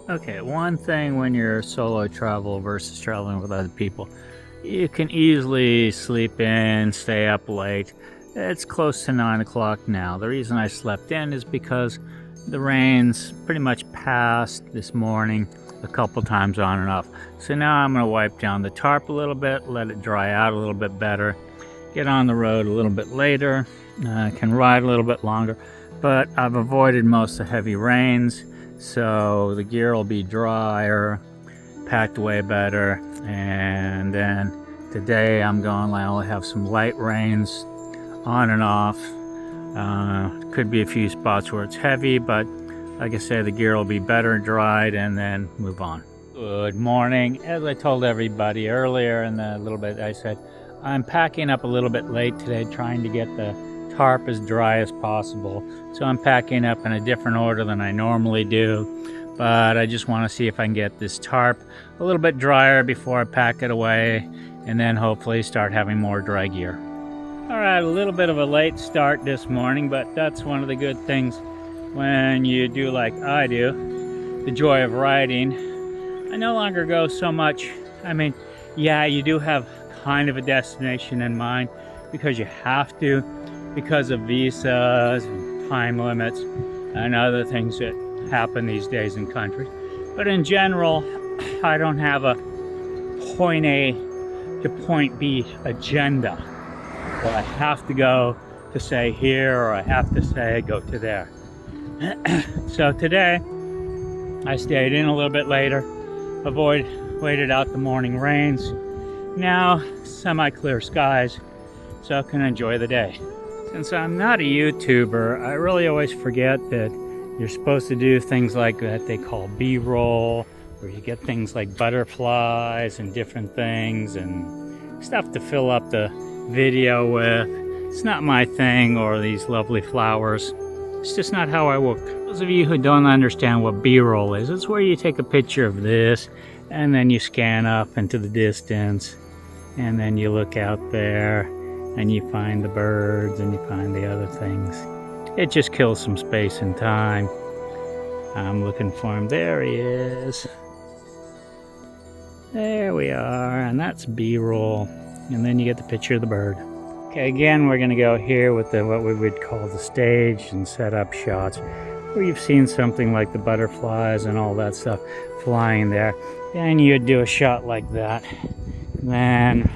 Okay, one thing when you're solo travel versus traveling with other people, you can easily sleep in, stay up late. It's close to 9 o'clock now. The reason I slept in is because the rain's pretty much passed this morning a couple times on and off. So now I'm going to wipe down the tarp a little bit, let it dry out a little bit better, get on the road a little bit later, can ride a little bit longer. But I've avoided most of the heavy rains, so the gear will be drier, packed way better. And then today I'm going, I only have some light rains on and off. Could be a few spots where it's heavy, but like I said, the gear will be better dried and then move on. Good morning. As I told everybody earlier in the little bit I said, I'm packing up a little bit late today, trying to get the tarp as dry as possible. So I'm packing up in a different order than I normally do, but I just want to see if I can get this tarp a little bit drier before I pack it away, and then hopefully start having more dry gear. All right, a little bit of a late start this morning, but that's one of the good things when you do like I do, the joy of riding. I no longer go so much, yeah, you do have kind of a destination in mind because you have to, because of visas and time limits and other things that happen these days in countries. But in general, I don't have a point A to point B agenda. Well, I have to go to say here, or I have to say go to there. So today, I stayed in a little bit later, waited out the morning rains. Now, semi-clear skies, so I can enjoy the day. Since I'm not a YouTuber, I really always forget that you're supposed to do things like that they call B-roll, where you get things like butterflies and different things and stuff to fill up the video with. It's not my thing, or these lovely flowers. It's just not how I work. Those of you who don't understand what B-roll is, it's where you take a picture of this and then you scan up into the distance and then you look out there and you find the birds and you find the other things. It just kills some space and time. I'm looking for him. There he is. There we are, and that's B-roll. And then you get the picture of the bird. Okay, again, we're gonna go here with what we would call the staged and set up shots, where you've seen something like the butterflies and all that stuff flying there. Then you'd do a shot like that. Then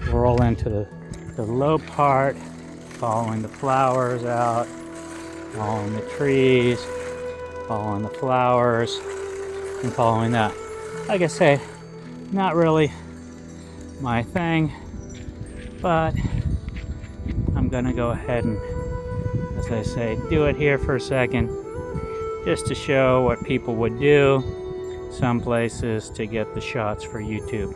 roll into the low part, following the flowers out, following the trees, following the flowers, and following that. Like I say, not really my thing, but I'm gonna go ahead and, as I say, do it here for a second, just to show what people would do some places to get the shots for YouTube.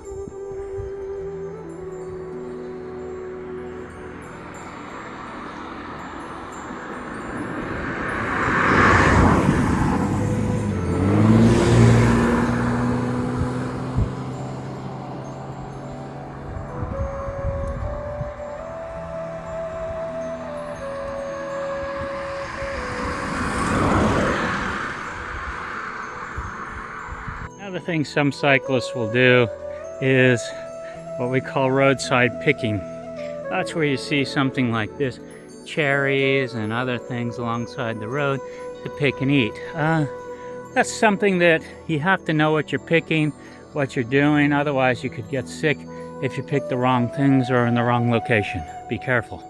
Another thing some cyclists will do is what we call roadside picking. That's where you see something like this, cherries and other things alongside the road to pick and eat. That's something that you have to know what you're picking, what you're doing, otherwise you could get sick if you pick the wrong things or in the wrong location. Be careful.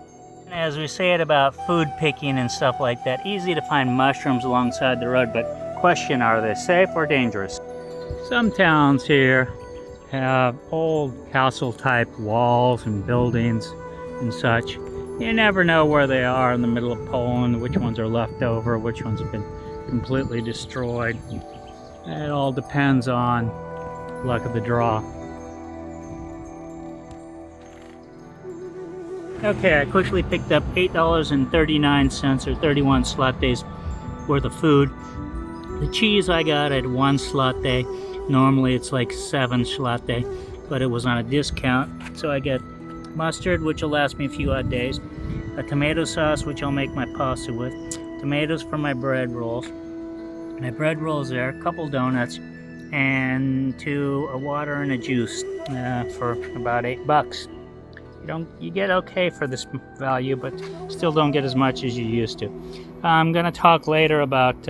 As we say it about food picking and stuff like that, easy to find mushrooms alongside the road, but question, are they safe or dangerous? Some towns here have old castle-type walls and buildings and such. You never know where they are in the middle of Poland, which ones are left over, which ones have been completely destroyed. It all depends on luck of the draw. Okay, I quickly picked up $8.39 or 31 lattes worth of food. The cheese I got at 1 latte. Normally it's like 7 latte, but it was on a discount. So I get mustard, which will last me a few odd days, a tomato sauce, which I'll make my pasta with, tomatoes for my bread rolls, My bread rolls there, a couple donuts, and a water and a juice for about $8. You get okay for this value, but still don't get as much as you used to. I'm gonna talk later about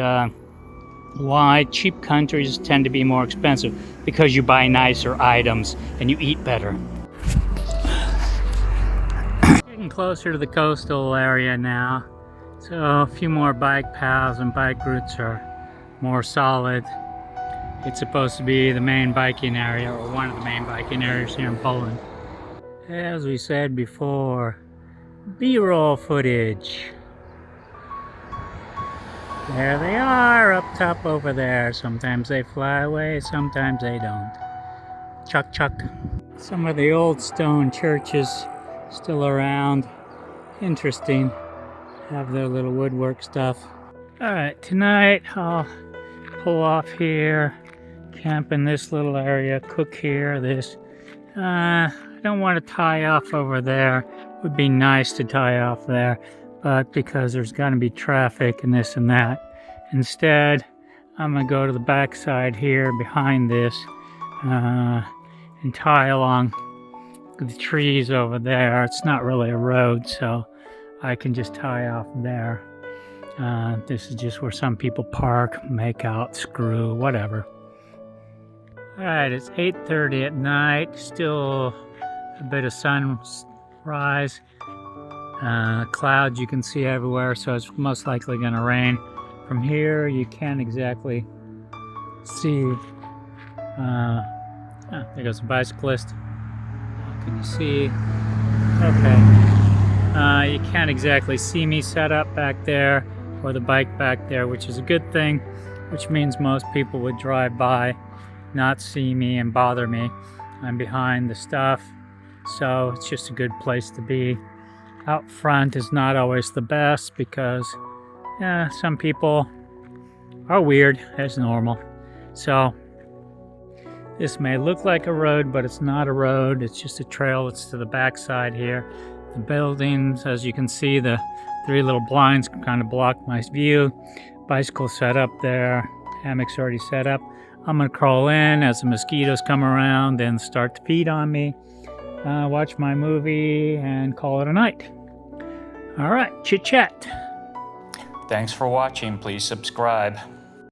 why cheap countries tend to be more expensive, because you buy nicer items and you eat better. Getting closer to the coastal area now, so a few more bike paths and bike routes are more solid. It's supposed to be the main biking area, or one of the main biking areas here in Poland. As we said before, B-roll footage. There they are up top over there. Sometimes they fly away, sometimes they don't. Chuck chuck. Some of the old stone churches still around. Interesting. Have their little woodwork stuff. Alright, tonight I'll pull off here, camp in this little area, cook here, this. I don't want to tie off over there. It would be nice to tie off there, but because there's going to be traffic and this and that, instead I'm going to go to the backside here behind this and tie along the trees over there. It's not really a road, so I can just tie off there. This is just where some people park, make out, screw, whatever. Alright, it's 8:30 at night, still a bit of sunrise. Clouds you can see everywhere, so it's most likely going to rain. From here you can't exactly see. There goes a bicyclist. Can you see? Okay. You can't exactly see me set up back there, or the bike back there, which is a good thing, which means most people would drive by, not see me and bother me. I'm behind the stuff, so it's just a good place to be. Out front is not always the best because some people are weird, as normal. So this may look like a road, but it's not a road. It's just a trail that's to the backside here. The buildings, as you can see, the three little blinds kind of block my view. Bicycle set up there. Hammock's already set up. I'm going to crawl in as the mosquitoes come around and start to feed on me. Watch my movie and call it a night. All right, chit chat. Thanks for watching. Please subscribe.